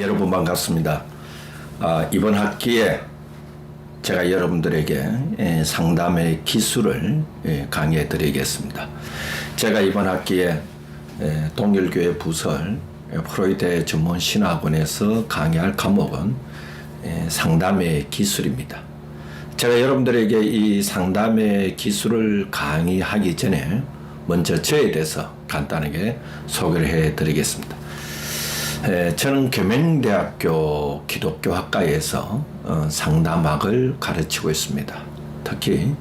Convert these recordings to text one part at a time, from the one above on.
여러분 반갑습니다. 이번 학기에 제가 여러분들에게 상담의 기술을 강의해 드리겠습니다. 제가 이번 학기에 동일교회 부설 프로이트 전문 신학원에서 강의할 과목은 상담의 기술입니다. 제가 여러분들에게 이 상담의 기술을 강의하기 전에 먼저 저에 대해서 간단하게 소개를 해 드리겠습니다. 저는 계명대학교 기독교학과에서 상담학을 가르치고 있습니다. 특히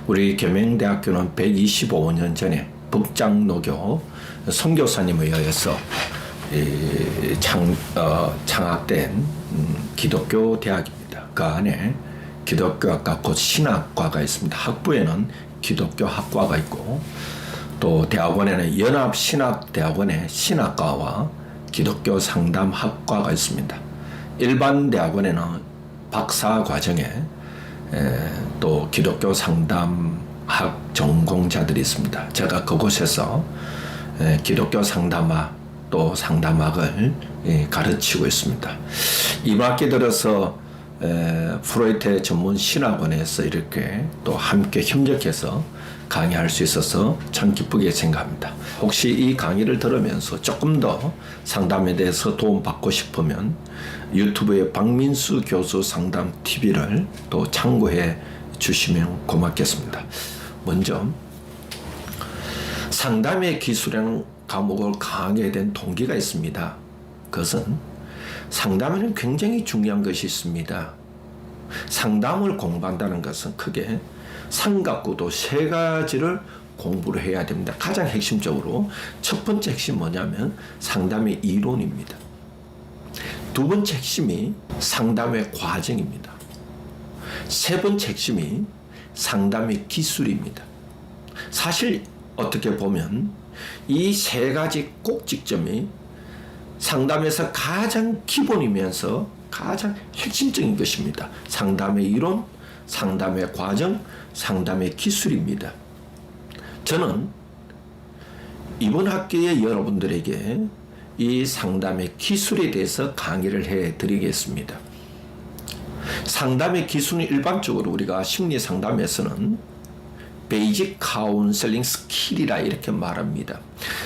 우리 계명대학교는 125년 전에 북장로교 선교사님에 의해서 창학된 기독교 대학입니다. 그 안에 기독교학과 곧 신학과가 있습니다. 학부에는 기독교학과가 있고 또 대학원에는 연합신학대학원의 신학과와 기독교 상담학과가 있습니다. 일반 대학원에는 박사 과정에 또 기독교 상담학 전공자들이 있습니다. 제가 그곳에서 기독교 상담학 또 상담학을 가르치고 있습니다. 이번 학기 들어서 프로이트 전문 신학원에서 이렇게 또 함께 협력해서 강의할 수 있어서 참 기쁘게 생각합니다. 혹시 이 강의를 들으면서 조금 더 상담에 대해서 도움받고 싶으면 유튜브에 박민수 교수 상담 TV를 또 참고해 주시면 고맙겠습니다. 먼저 상담의 기술이라는 과목을 강의하게 된 동기가 있습니다. 그것은 상담에는 굉장히 중요한 것이 있습니다. 상담을 공부한다는 것은 크게 삼각구도 세 가지를 공부를 해야 됩니다. 가장 핵심적으로 첫 번째 핵심이 뭐냐면 상담의 이론입니다. 두 번째 핵심이 상담의 과정입니다. 세 번째 핵심이 상담의 기술입니다. 사실 어떻게 보면 이 세 가지 꼭지점이 상담에서 가장 기본이면서 가장 핵심적인 것입니다. 상담의 이론, 상담의 과정, 상담의 기술입니다. 저는 이번 학기에 여러분들에게 이 상담의 기술에 대해서 강의를 해 드리겠습니다. 상담의 기술은 일반적으로 우리가 심리 상담에서는 베이직 카운셀링 스킬이라 이렇게 말합니다.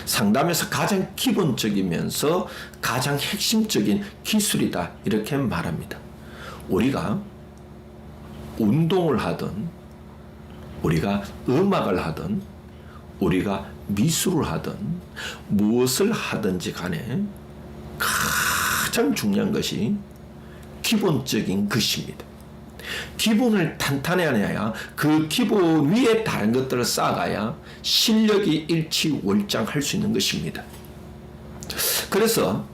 상담에서 가장 기본적이면서 가장 핵심적인 기술이다 이렇게 말합니다. 우리가 운동을 하든 우리가 음악을 하든 우리가 미술을 하든 무엇을 하든지 간에 가장 중요한 것이 기본적인 것입니다. 기본을 탄탄해야 그 기본 위에 다른 것들을 쌓아가야 실력이 일치월장할 수 있는 것입니다. 그래서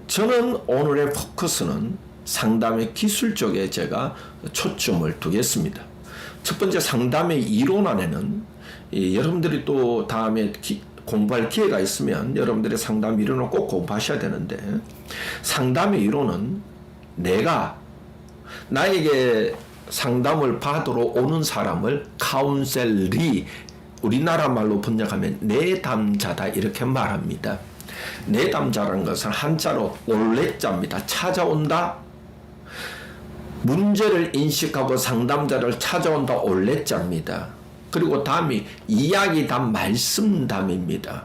저는 오늘의 포커스는 상담의 기술 쪽에 제가 초점을 두겠습니다. 첫 번째 상담의 이론 안에는 여러분들이 또 다음에 공부할 기회가 있으면 여러분들의 상담 이론을 꼭 공부하셔야 되는데 상담의 이론은 내가 나에게 상담을 받으러 오는 사람을 카운셀리 우리나라 말로 번역하면 내담자다 이렇게 말합니다. 내담자라는 것은 한자로 올레자입니다. 찾아온다. 문제를 인식하고 상담자를 찾아온다 올레자입니다. 그리고 담이 이야기담 말씀담입니다.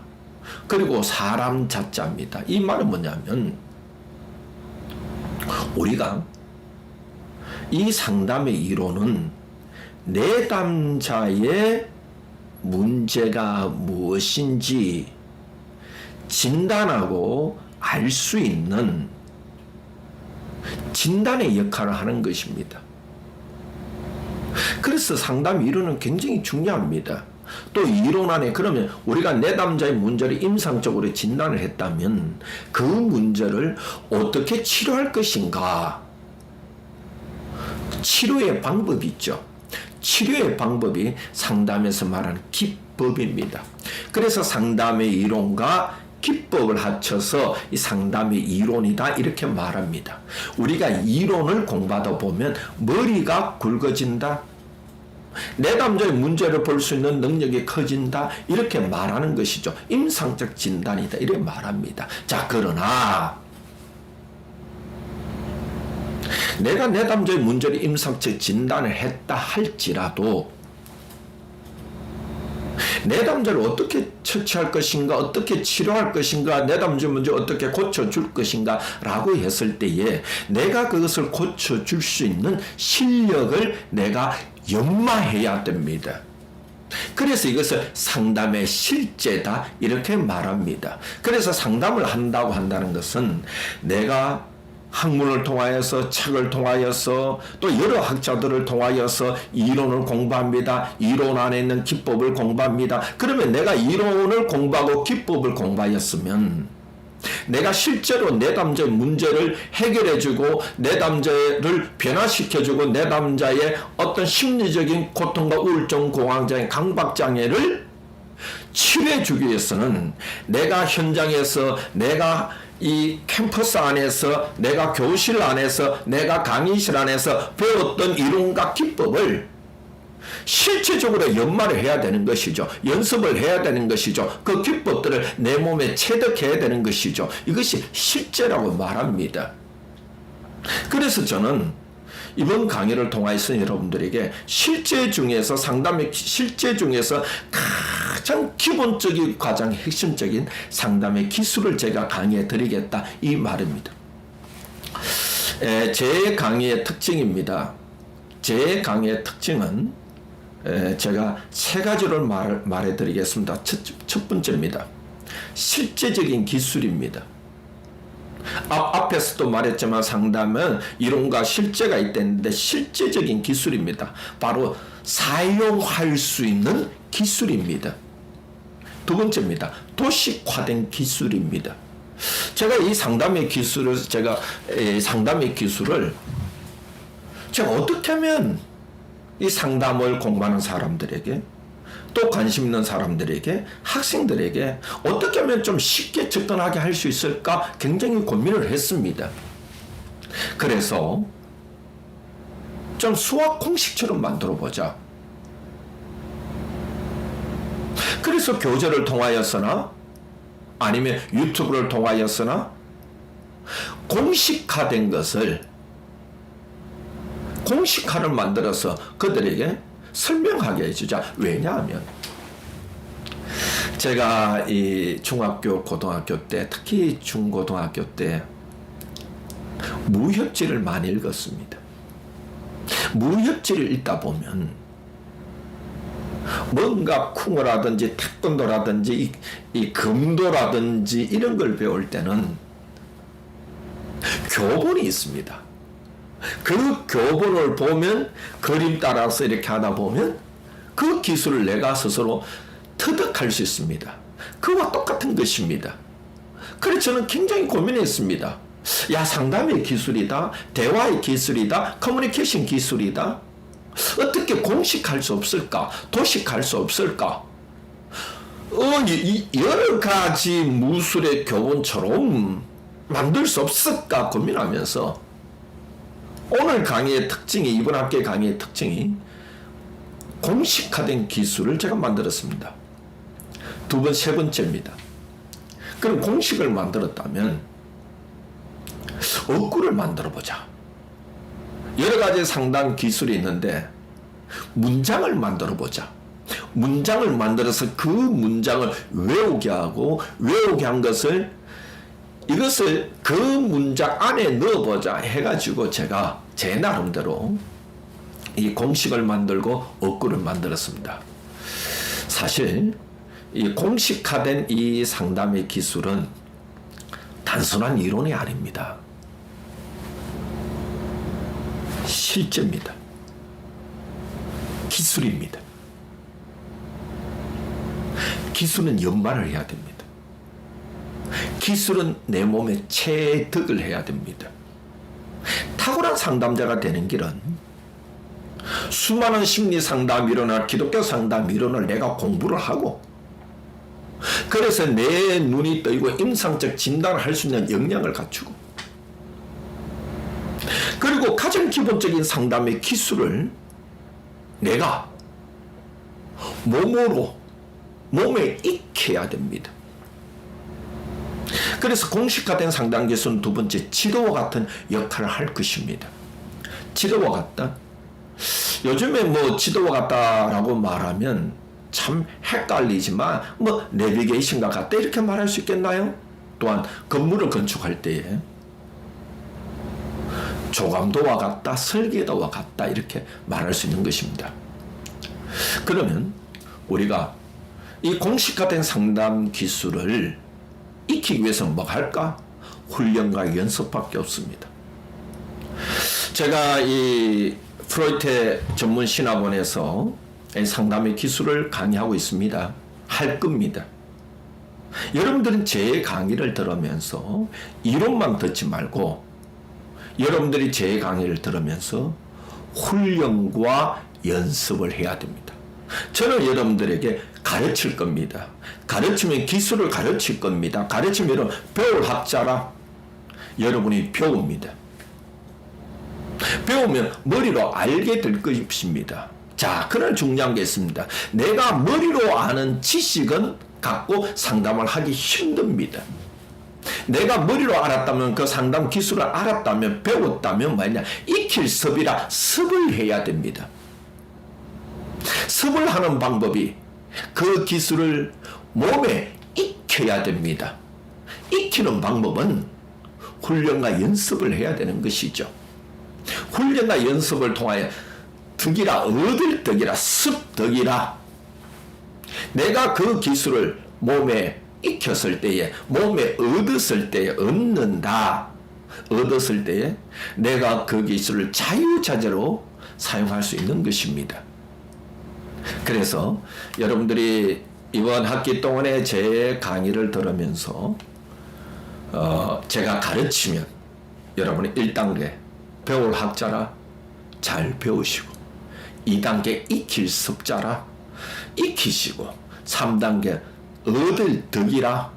그리고 사람 자자입니다. 이 말은 뭐냐면 우리가 이 상담의 이론은 내담자의 문제가 무엇인지 진단하고 알 수 있는 진단의 역할을 하는 것입니다. 그래서 상담 이론은 굉장히 중요합니다. 또 이론 안에 그러면 우리가 내담자의 문제를 임상적으로 진단을 했다면 그 문제를 어떻게 치료할 것인가? 치료의 방법이 있죠. 치료의 방법이 상담에서 말하는 기법입니다. 그래서 상담의 이론과 기법을 합쳐서 이 상담의 이론이다 이렇게 말합니다. 우리가 이론을 공부하다 보면 머리가 굵어진다. 내담자의 문제를 볼 수 있는 능력이 커진다 이렇게 말하는 것이죠. 임상적 진단이다 이렇게 말합니다. 자, 그러나 내가 내담자의 문제를 임상적 진단을 했다 할지라도 내담자를 어떻게 처치할 것인가, 어떻게 치료할 것인가, 내담자 문제 어떻게 고쳐줄 것인가 라고 했을 때에 내가 그것을 고쳐줄 수 있는 실력을 내가 연마해야 됩니다. 그래서 이것을 상담의 실제다 이렇게 말합니다. 그래서 상담을 한다고 한다는 것은 내가 학문을 통하여서, 책을 통하여서, 또 여러 학자들을 통하여서 이론을 공부합니다. 이론 안에 있는 기법을 공부합니다. 그러면 내가 이론을 공부하고 기법을 공부하였으면 내가 실제로 내담자의 문제를 해결해주고 내담자를 변화시켜주고 내담자의 어떤 심리적인 고통과 우울증, 공황장애, 강박장애를 치료해주기 위해서는 내가 현장에서, 내가 이 캠퍼스 안에서, 내가 교실 안에서, 내가 강의실 안에서 배웠던 이론과 기법을 실체적으로 연마를 해야 되는 것이죠. 연습을 해야 되는 것이죠. 그 기법들을 내 몸에 체득해야 되는 것이죠. 이것이 실제라고 말합니다. 그래서 저는 이번 강의를 통해서 여러분들에게 실제 중에서, 상담의 실제 중에서 가장 기본적인, 가장 핵심적인 상담의 기술을 제가 강의해 드리겠다 이 말입니다. 제 강의의 특징입니다. 제 강의의 특징은 제가 세 가지를 말해 드리겠습니다. 첫 번째입니다. 실제적인 기술입니다. 앞에서도 말했지만 상담은 이론과 실제가 있다는데 실제적인 기술입니다. 바로 사용할 수 있는 기술입니다. 두 번째입니다. 도식화된 기술입니다. 제가 이 상담의 기술을 제가 어떻게 하면 이 상담을 공부하는 사람들에게, 또 관심 있는 사람들에게, 학생들에게 어떻게 하면 좀 쉽게 접근하게 할 수 있을까 굉장히 고민을 했습니다. 그래서 좀 수학 공식처럼 만들어 보자. 그래서 교재를 통하여서나 아니면 유튜브를 통하여서나 공식화된 것을, 공식화를 만들어서 그들에게 설명하게 해주자. 왜냐하면 제가 이 중학교, 고등학교 때, 특히 중고등학교 때 무협지를 많이 읽었습니다. 무협지를 읽다 보면 뭔가 쿵어라든지 태권도라든지 이 금도라든지 이런 걸 배울 때는 교본이 있습니다. 그 교본을 보면, 그림 따라서 이렇게 하다 보면 그 기술을 내가 스스로 터득할 수 있습니다. 그와 똑같은 것입니다. 그래서 저는 굉장히 고민했습니다. 야, 상담의 기술이다, 대화의 기술이다, 커뮤니케이션 기술이다. 어떻게 공식할 수 없을까? 도식할 수 없을까? 여러 가지 무술의 교본처럼 만들 수 없을까 고민하면서 오늘 강의의 특징이, 이번 학기 강의의 특징이 공식화된 기술을 제가 만들었습니다. 세 번째입니다. 그럼 공식을 만들었다면 어구를 만들어 보자. 여러 가지 상담 기술이 있는데 문장을 만들어 보자. 문장을 만들어서 그 문장을 외우게 하고, 외우게 한 것을, 이것을 그 문장 안에 넣어보자 해가지고 제가 제 나름대로 이 공식을 만들고 어구를 만들었습니다. 사실 이 공식화된 이 상담의 기술은 단순한 이론이 아닙니다. 실제입니다. 기술입니다. 기술은 연마를 해야 됩니다. 기술은 내 몸에 체득을 해야 됩니다. 탁월한 상담자가 되는 길은 수많은 심리 상담 이론을, 기독교 상담 이론을 내가 공부를 하고, 그래서 내 눈이 뜨이고 임상적 진단을 할 수 있는 역량을 갖추고, 그리고 가장 기본적인 상담의 기술을 내가 몸에 익혀야 됩니다. 그래서 공식화된 상담 기술은 두 번째, 지도와 같은 역할을 할 것입니다. 지도와 같다. 요즘에 뭐 지도와 같다라고 말하면 참 헷갈리지만 뭐 내비게이션과 같다 이렇게 말할 수 있겠나요? 또한 건물을 건축할 때에 조감도와 같다, 설계도와 같다 이렇게 말할 수 있는 것입니다. 그러면 우리가 이 공식화된 상담 기술을 익히기 위해서는 뭐 할까? 훈련과 연습밖에 없습니다. 제가 이 프로이트 전문 신학원에서 상담의 기술을 강의하고 있습니다. 할 겁니다. 여러분들은 제 강의를 들으면서 이론만 듣지 말고 여러분들이 제 강의를 들으면서 훈련과 연습을 해야 됩니다. 저는 여러분들에게 가르칠 겁니다. 가르치면 기술을 가르칠 겁니다. 가르치면 배울 학자라 여러분이 배웁니다. 배우면 머리로 알게 될 것입니다. 자, 그런 중요한 게 있습니다. 내가 머리로 아는 지식은 갖고 상담을 하기 힘듭니다. 내가 머리로 알았다면 그 상담 기술을 알았다면 배웠다면 뭐냐 익힐 습이라 습을 해야 됩니다. 습을 하는 방법이 그 기술을 몸에 익혀야 됩니다. 익히는 방법은 훈련과 연습을 해야 되는 것이죠. 훈련과 연습을 통하여 덕이라 얻을 덕이라 습덕이라 내가 그 기술을 몸에 익혔을 때에 몸에 얻었을 때에 얻는다. 얻었을 때에 내가 그 기술을 자유자재로 사용할 수 있는 것입니다. 그래서 여러분들이 이번 학기 동안에 제 강의를 들으면서 제가 가르치면 여러분이 1단계 배울 학자라 잘 배우시고 2단계 익힐 습자라 익히시고 3단계 얻을 덕이라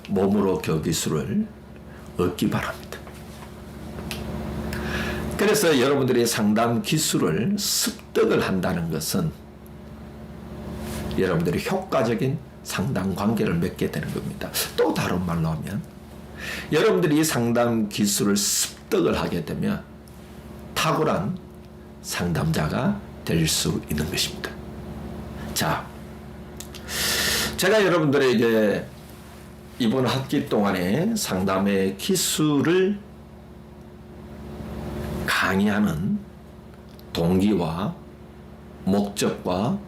몸으로 그 기술을 얻기 바랍니다. 그래서 여러분들이 상담 기술을 습득을 한다는 것은 여러분들이 효과적인 상담 관계를 맺게 되는 겁니다. 또 다른 말로 하면 여러분들이 상담 기술을 습득을 하게 되면 탁월한 상담자가 될 수 있는 것입니다. 자, 제가 여러분들에게 이번 학기 동안에 상담의 기술을 강의하는 동기와 목적과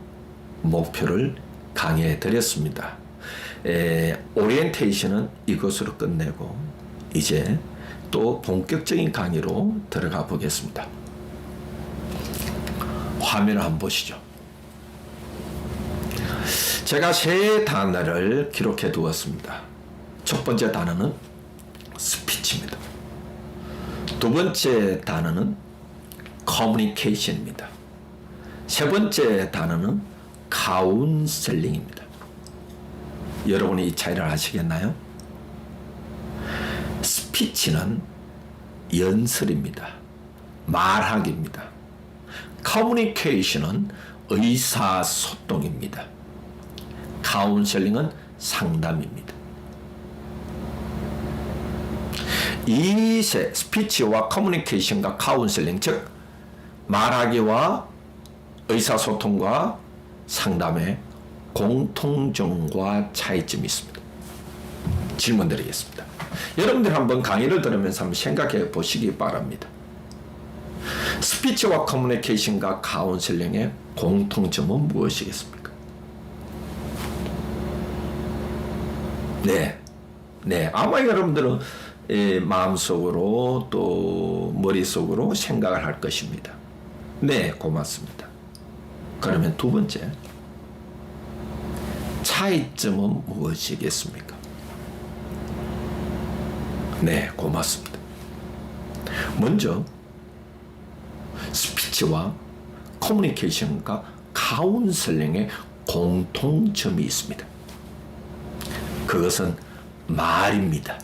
목표를 강의해 드렸습니다. 오리엔테이션은 이것으로 끝내고 이제 또 본격적인 강의로 들어가 보겠습니다. 화면을 한번 보시죠. 제가 세 단어를 기록해 두었습니다. 첫 번째 단어는 스피치입니다. 두 번째 단어는 커뮤니케이션입니다. 세 번째 단어는 카운셀링입니다. 여러분이 이 차이를 아시겠나요? 스피치는 연설입니다. 말하기입니다. 커뮤니케이션은 의사소통입니다. 카운셀링은 상담입니다. 이 세 스피치와 커뮤니케이션과 카운셀링 즉 말하기와 의사소통과 상담의 공통점과 차이점이 있습니다. 질문 드리겠습니다. 여러분들 한번 강의를 들으면서 한번 생각해 보시기 바랍니다. 스피치와 커뮤니케이션과 카운셀링의 공통점은 무엇이겠습니까? 네, 아마 여러분들은 마음속으로 또 머릿속으로 생각을 할 것입니다. 네, 고맙습니다. 그러면 두 번째, 차이점은 무엇이겠습니까? 네, 고맙습니다. 먼저 스피치와 커뮤니케이션과 카운셀링의 공통점이 있습니다. 그것은 말입니다.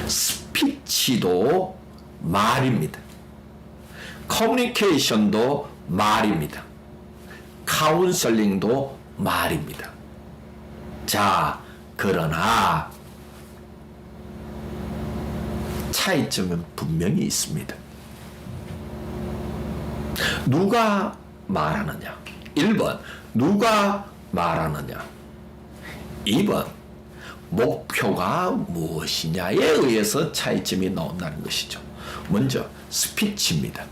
스피치도 말입니다. 커뮤니케이션도 말입니다. 카운셀링도 말입니다. 자, 그러나 차이점은 분명히 있습니다. 누가 말하느냐? 1번 누가 말하느냐? 2번 목표가 무엇이냐에 의해서 차이점이 나온다는 것이죠. 먼저 스피치입니다.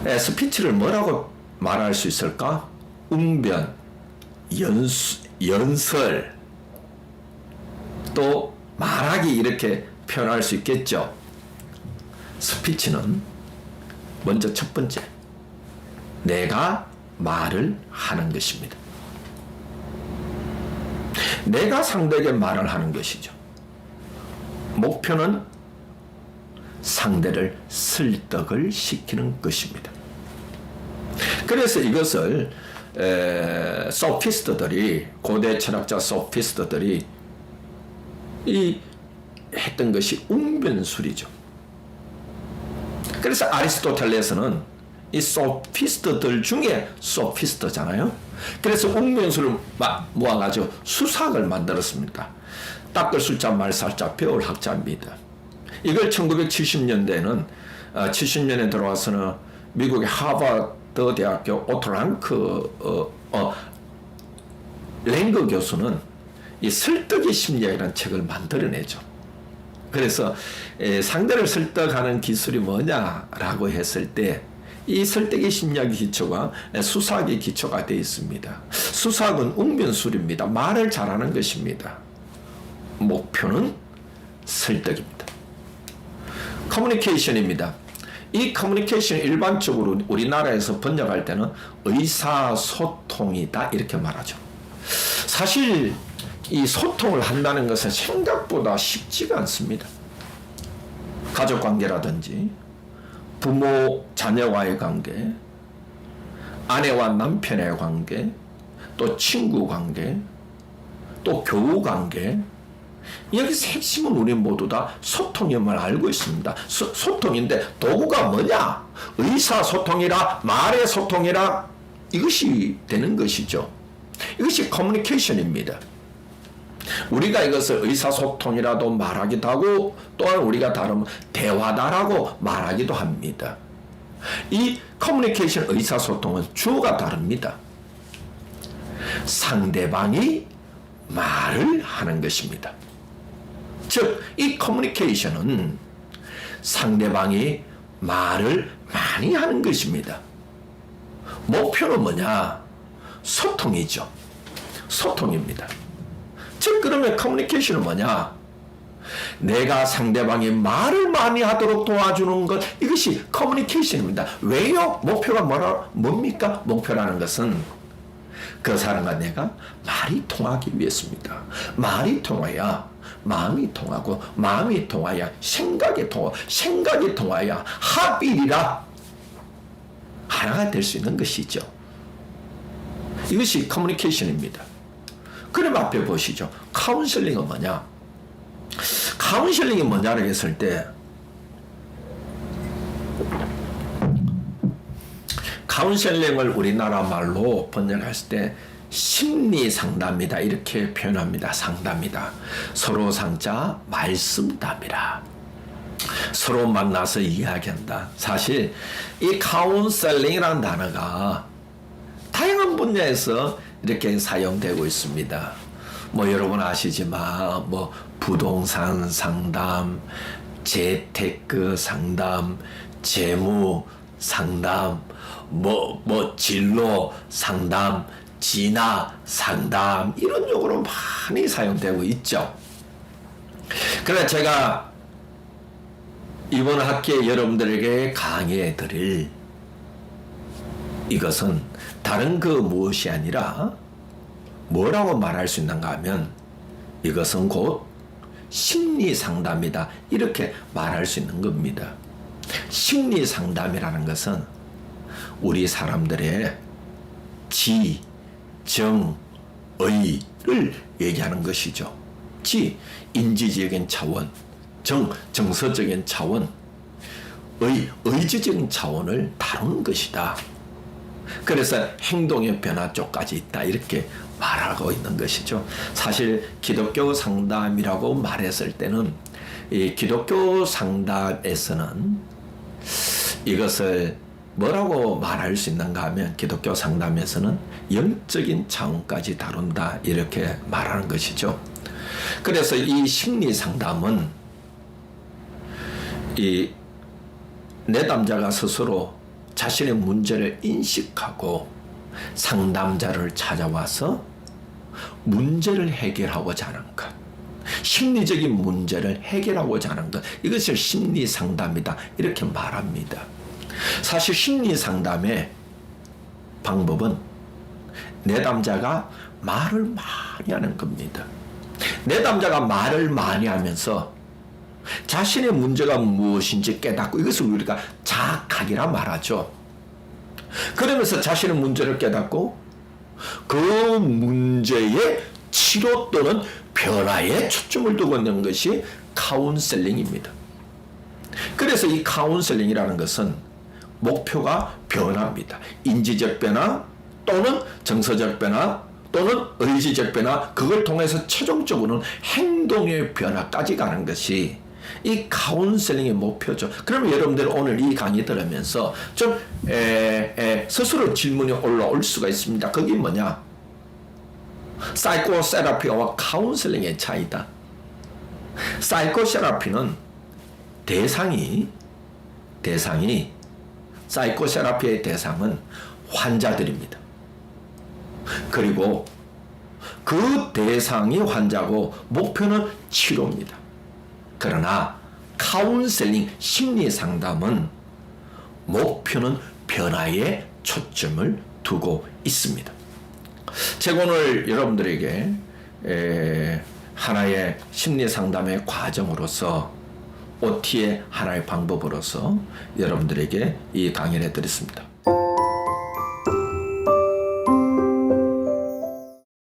스피치를 뭐라고 말할 수 있을까? 웅변, 연설, 또 말하기 이렇게 표현할 수 있겠죠. 스피치는 먼저 첫 번째, 내가 말을 하는 것입니다. 내가 상대에게 말을 하는 것이죠. 목표는 상대를 설득을 시키는 것입니다. 그래서 이것을 소피스트들이, 고대 철학자 소피스트들이 했던 것이 웅변술이죠. 그래서 아리스토텔레스는 이 소피스트들 중에 소피스트잖아요. 그래서 웅변술을 모아가지고 수학을 만들었습니다. 닦을 숫자, 말 살자, 배울 학자입니다. 이걸 1970년대에는 70년에 들어와서는 미국의 하버드 대학교 오토랑크 랭거 교수는 이 설득의 심리학이라는 책을 만들어내죠. 그래서 상대를 설득하는 기술이 뭐냐라고 했을 때 이 설득의 심리학의 기초가 수사학의 기초가 되어 있습니다. 수사학은 웅변술입니다. 말을 잘하는 것입니다. 목표는 설득입니다. 커뮤니케이션입니다. 이 커뮤니케이션이 일반적으로 우리나라에서 번역할 때는 의사소통이다 이렇게 말하죠. 사실 이 소통을 한다는 것은 생각보다 쉽지가 않습니다. 가족관계라든지 부모 자녀와의 관계, 아내와 남편의 관계, 또 친구 관계, 또 교우 관계, 여기서 핵심은 우리 모두 다 소통임을 알고 있습니다. 소통인데 도구가 뭐냐? 의사소통이라, 말의 소통이라, 이것이 되는 것이죠. 이것이 커뮤니케이션입니다. 우리가 이것을 의사소통이라도 말하기도 하고, 또한 우리가 다르면 대화다라고 말하기도 합니다. 이 커뮤니케이션, 의사소통은 주어가 다릅니다. 상대방이 말을 하는 것입니다. 즉, 이 커뮤니케이션은 상대방이 말을 많이 하는 것입니다. 목표는 뭐냐? 소통이죠. 소통입니다. 즉, 그러면 커뮤니케이션은 뭐냐? 내가 상대방이 말을 많이 하도록 도와주는 것, 이것이 커뮤니케이션입니다. 왜요? 목표가 뭡니까? 목표라는 것은 그 사람과 내가 말이 통하기 위해서입니다. 말이 통해야 마음이 통하고, 마음이 통해야 생각이 통하고, 생각이 통해야 합일이라 하나가 될 수 있는 것이죠. 이것이 커뮤니케이션입니다. 그럼 앞에 보시죠. 카운셀링은 뭐냐? 카운셀링이 뭐냐를 했을 때, 카운셀링을 우리나라 말로 번역했을 때 심리 상담이다 이렇게 표현합니다. 상담이다. 서로 상자 말씀담이라. 서로 만나서 이야기한다. 사실 이 카운셀링이라는 단어가 다양한 분야에서 이렇게 사용되고 있습니다. 뭐 여러분 아시지만 뭐 부동산 상담, 재테크 상담, 재무 상담, 뭐 진로 상담, 진화 상담, 이런 용어로 많이 사용되고 있죠. 그래서 제가 이번 학기에 여러분들에게 강의해 드릴 이것은 다른 그 무엇이 아니라 뭐라고 말할 수 있는가 하면 이것은 곧 심리 상담이다 이렇게 말할 수 있는 겁니다. 심리 상담이라는 것은 우리 사람들의 지, 정, 의를 얘기하는 것이죠. 지, 인지적인 차원, 정, 정서적인 차원, 의지적인 차원을 다루는 것이다. 그래서 행동의 변화 쪽까지 있다 이렇게 말하고 있는 것이죠. 사실 기독교 상담이라고 말했을 때는 이 기독교 상담에서는 이것을 뭐라고 말할 수 있는가 하면 기독교 상담에서는 영적인 차원까지 다룬다 이렇게 말하는 것이죠. 그래서 이 심리 상담은 이 내담자가 스스로 자신의 문제를 인식하고 상담자를 찾아와서 문제를 해결하고자 하는 것, 심리적인 문제를 해결하고자 하는 것, 이것을 심리 상담이다 이렇게 말합니다. 사실 심리 상담의 방법은 내담자가 말을 많이 하는 겁니다. 내담자가 말을 많이 하면서 자신의 문제가 무엇인지 깨닫고, 이것을 우리가 자각이라 말하죠. 그러면서 자신의 문제를 깨닫고 그 문제의 치료 또는 변화에 초점을 두고 있는 것이 카운셀링입니다. 그래서 이 카운셀링이라는 것은 목표가 변화입니다. 인지적 변화 또는 정서적 변화 또는 의지적 변화, 그걸 통해서 최종적으로는 행동의 변화까지 가는 것이 이 카운셀링의 목표죠. 그러면 여러분들 오늘 이 강의 들으면서 좀 스스로 질문이 올라올 수가 있습니다. 그게 뭐냐? 사이코세라피와 카운셀링의 차이다. 사이코세라피는 대상이 사이코세라피의 대상은 환자들입니다. 그리고 그 대상이 환자고 목표는 치료입니다. 그러나 카운셀링 심리 상담은 목표는 변화에 초점을 두고 있습니다. 제가 오늘 여러분들에게 하나의 심리 상담의 과정으로서 OT의 하나의 방법으로서 여러분들에게 이 강의를 해드렸습니다.